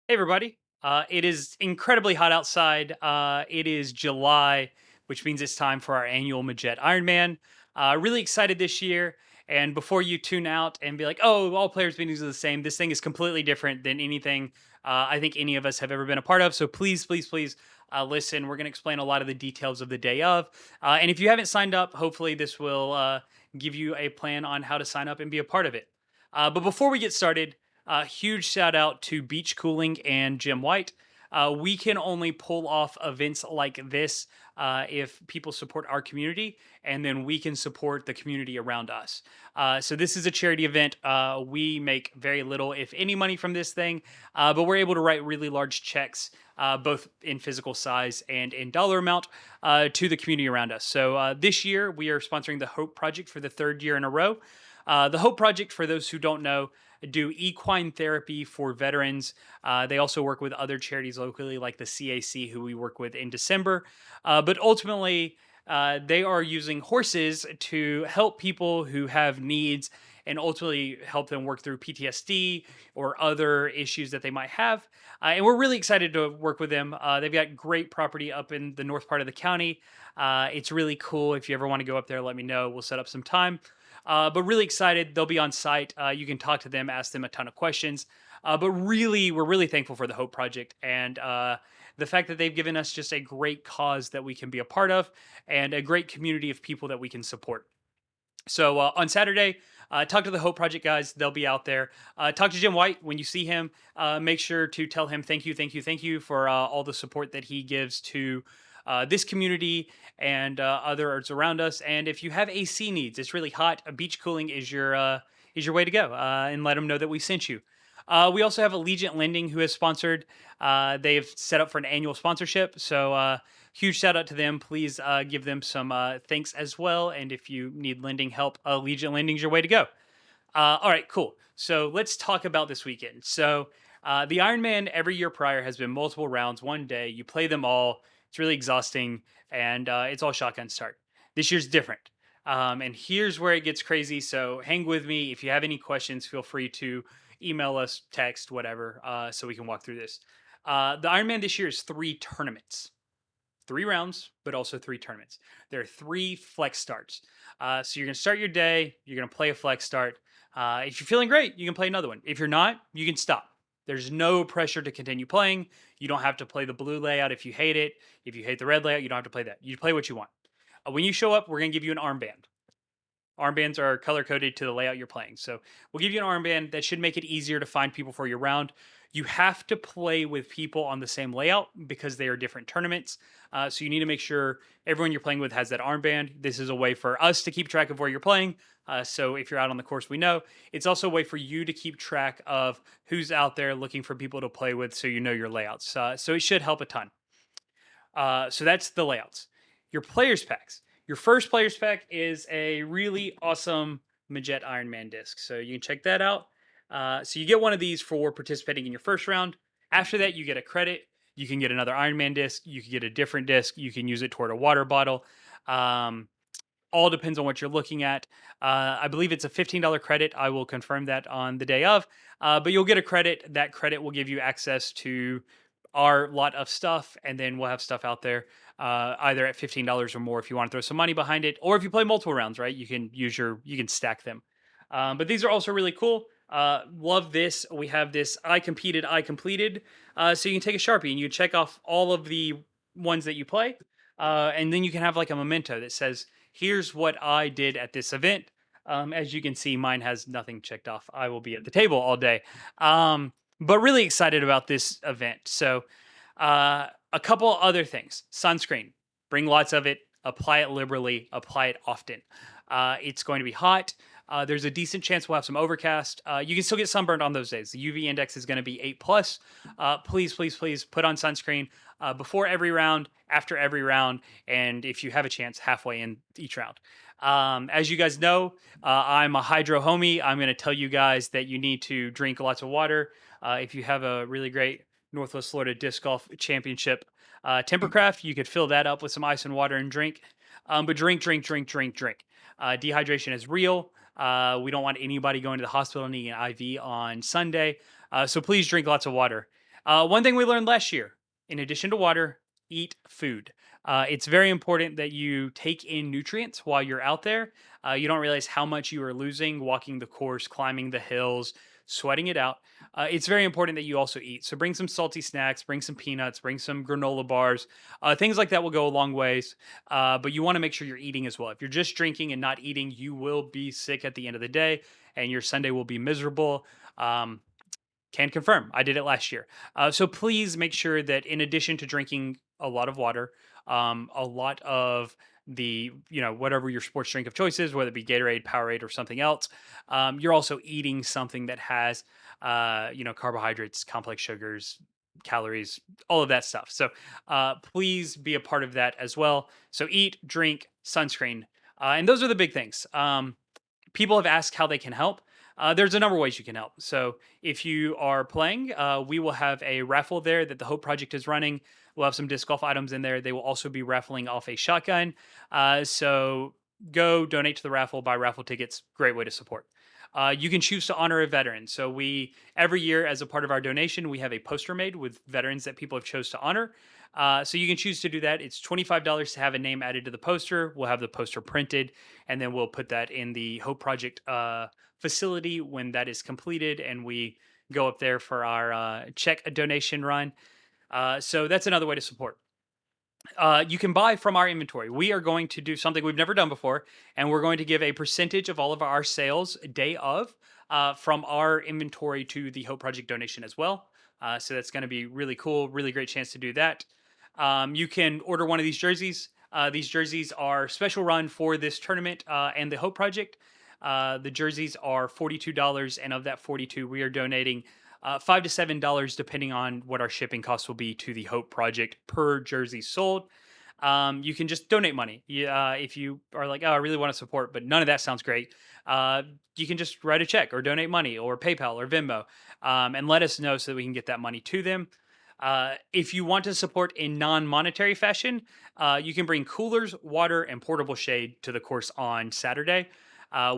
Hey, everybody. It is incredibly hot outside. It is July, which means it's time for our annual Majette Ironman. Really excited this year. And before you tune out and be like, oh, all players' meetings are the same, this thing is completely different than anything I think any of us have ever been a part of. So please, please, please listen. We're going to explain a lot of the details of the day of. And if you haven't signed up, hopefully this will give you a plan on how to sign up and be a part of it. But before we get started, huge shout out to Beach Cooling and Jim White. We can only pull off events like this if people support our community, and then we can support the community around us. So this is a charity event. We make very little, if any, money from this thing, but we're able to write really large checks, both in physical size and in dollar amount, to the community around us. So this year we are sponsoring the Hope Project for the third year in a row. The Hope Project, for those who don't know, do equine therapy for veterans. They also work with other charities locally, like the CAC, who we work with in December. But ultimately, they are using horses to help people who have needs and ultimately help them work through PTSD or other issues that they might have. And we're really excited to work with them. They've got great property up in the north part of the county. It's really cool. If you ever want to go up there, let me know. We'll set up some time. But really excited. They'll be on site. You can talk to them, ask them a ton of questions. But really, we're really thankful for the Hope Project and the fact that they've given us just a great cause that we can be a part of and a great community of people that we can support. So on Saturday, talk to the Hope Project guys. They'll be out there. Talk to Jim White when you see him. Make sure to tell him thank you, thank you, thank you for all the support that he gives to this community and others around us. And if you have AC needs, it's really hot. Beach cooling is your way to go. And let them know that we sent you. We also have Allegiant Lending who has sponsored. They've set up for an annual sponsorship. So huge shout out to them. Please give them some thanks as well. And if you need lending help, Allegiant Lending is your way to go. All right, cool. So let's talk about this weekend. So the Ironman every year prior has been multiple rounds, one day. You play them all. It's really exhausting, and it's all shotgun start. This year's different. And here's where it gets crazy. So hang with me. If you have any questions, feel free to email us, text, whatever, so we can walk through this. The Ironman this year is 3 tournaments, 3 rounds, but also 3 tournaments. There are 3 flex starts. So you're going to start your day. You're going to play a flex start. If you're feeling great, you can play another one. If you're not, you can stop. There's no pressure to continue playing. You don't have to play the blue layout if you hate it. If you hate the red layout, you don't have to play that. You play what you want. When you show up, we're going to give you an armband. Armbands are color coded to the layout you're playing. So we'll give you an armband that should make it easier to find people for your round. You have to play with people on the same layout because they are different tournaments. So you need to make sure everyone you're playing with has that armband. This is a way for us to keep track of where you're playing. So if you're out on the course, we know. It's also a way for you to keep track of who's out there looking for people to play with so you know your layouts. So it should help a ton. So that's the layouts. Your players packs. Your first players pack is a really awesome Majette Ironman disc. So you can check that out. So you get one of these for participating in your first round. After that, you get a credit. You can get another Ironman disc. You can get a different disc. You can use it toward a water bottle. Um, all depends on what you're looking at. I believe it's a $15 credit. I will confirm that on the day of. But you'll get a credit. That credit will give you access to our lot of stuff, and then we'll have stuff out there either at $15 or more if you want to throw some money behind it, or if you play multiple rounds, right? You can stack them. But these are also really cool. Love this. We have this I competed, I completed. So you can take a Sharpie and you check off all of the ones that you play. And then you can have like a memento that says, here's what I did at this event. As you can see, mine has nothing checked off. I will be at the table all day. But really excited about this event. So, a couple other things. Sunscreen. Bring lots of it. Apply it liberally. Apply it often. It's going to be hot. There's a decent chance we'll have some overcast. You can still get sunburned on those days. The UV index is going to be 8 plus. Please, please, please put on sunscreen before every round, after every round, and if you have a chance, halfway in each round. As you guys know, I'm a hydro homie. I'm going to tell you guys that you need to drink lots of water. If you have a really great Northwest Florida Disc Golf Championship Timbercraft, you could fill that up with some ice and water and drink. But drink, drink, drink, drink, drink. Dehydration is real. We don't want anybody going to the hospital needing an IV on Sunday. So please drink lots of water. One thing we learned last year, in addition to water, eat food. It's very important that you take in nutrients while you're out there. You don't realize how much you are losing walking the course, climbing the hills, sweating it out. It's very important that you also eat. So bring some salty snacks, bring some peanuts, bring some granola bars. Things like that will go a long ways. But you want to make sure you're eating as well. If you're just drinking and not eating, you will be sick at the end of the day, and your Sunday will be miserable. Can confirm. I did it last year. So please make sure that in addition to drinking a lot of water, a lot of the, whatever your sports drink of choice is, whether it be Gatorade, Powerade, or something else, you're also eating something that has, carbohydrates, complex sugars, calories, all of that stuff. So please be a part of that as well. So eat, drink, sunscreen. And those are the big things. People have asked how they can help. There's a number of ways you can help. So if you are playing, we will have a raffle there that the Hope Project is running. We'll have some disc golf items in there. They will also be raffling off a shotgun. So go donate to the raffle, buy raffle tickets. Great way to support. You can choose to honor a veteran. So we every year, as a part of our donation, we have a poster made with veterans that people have chose to honor. So you can choose to do that. It's $25 to have a name added to the poster. We'll have the poster printed, and then we'll put that in the Hope Project facility when that is completed, and we go up there for our check a donation run. So that's another way to support. You can buy from our inventory. We are going to do something we've never done before, and we're going to give a percentage of all of our sales day of from our inventory to the Hope Project donation as well. So that's going to be really cool. Really great chance to do that. You can order one of these jerseys. These jerseys are special run for this tournament and the Hope Project. The jerseys are $42, and of that 42, we are donating $5 to $7, depending on what our shipping costs will be to the Hope Project per jersey sold. You can just donate money. If you are like, oh, I really want to support, but none of that sounds great. You can just write a check or donate money or PayPal or Venmo, and let us know so that we can get that money to them. If you want to support in non-monetary fashion, you can bring coolers, water, and portable shade to the course on Saturday.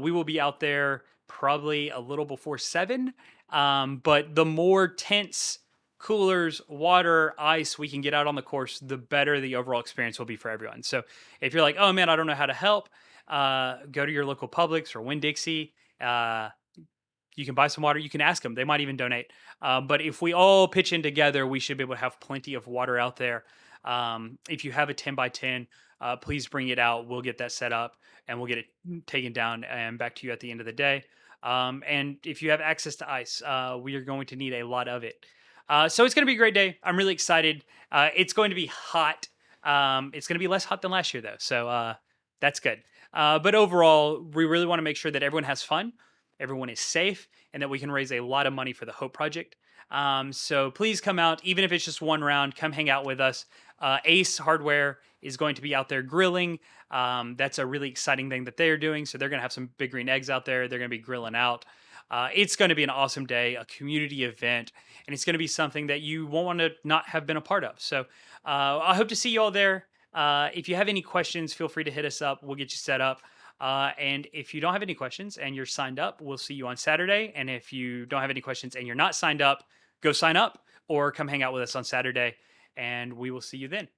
We will be out there probably a little before 7. But the more tents, coolers, water, ice we can get out on the course, the better the overall experience will be for everyone. So if you're like, oh man, I don't know how to help, go to your local Publix or Winn-Dixie. You can buy some water. You can ask them. They might even donate. But if we all pitch in together, we should be able to have plenty of water out there. If you have a 10 by 10, please bring it out. We'll get that set up and we'll get it taken down and back to you at the end of the day. And if you have access to ice, we are going to need a lot of it. So it's going to be a great day. I'm really excited. It's going to be hot. It's going to be less hot than last year, though. So that's good. But overall, we really want to make sure that everyone has fun, everyone is safe, and that we can raise a lot of money for the Hope Project. So please come out, even if it's just one round, come hang out with us. Ace Hardware is going to be out there grilling. That's a really exciting thing that they're doing. So they're going to have some big green eggs out there. They're going to be grilling out. It's going to be an awesome day, a community event, and it's going to be something that you won't want to not have been a part of. So I hope to see you all there. If you have any questions, feel free to hit us up. We'll get you set up. And if you don't have any questions and you're signed up, we'll see you on Saturday. And if you don't have any questions and you're not signed up, go sign up or come hang out with us on Saturday, and we will see you then.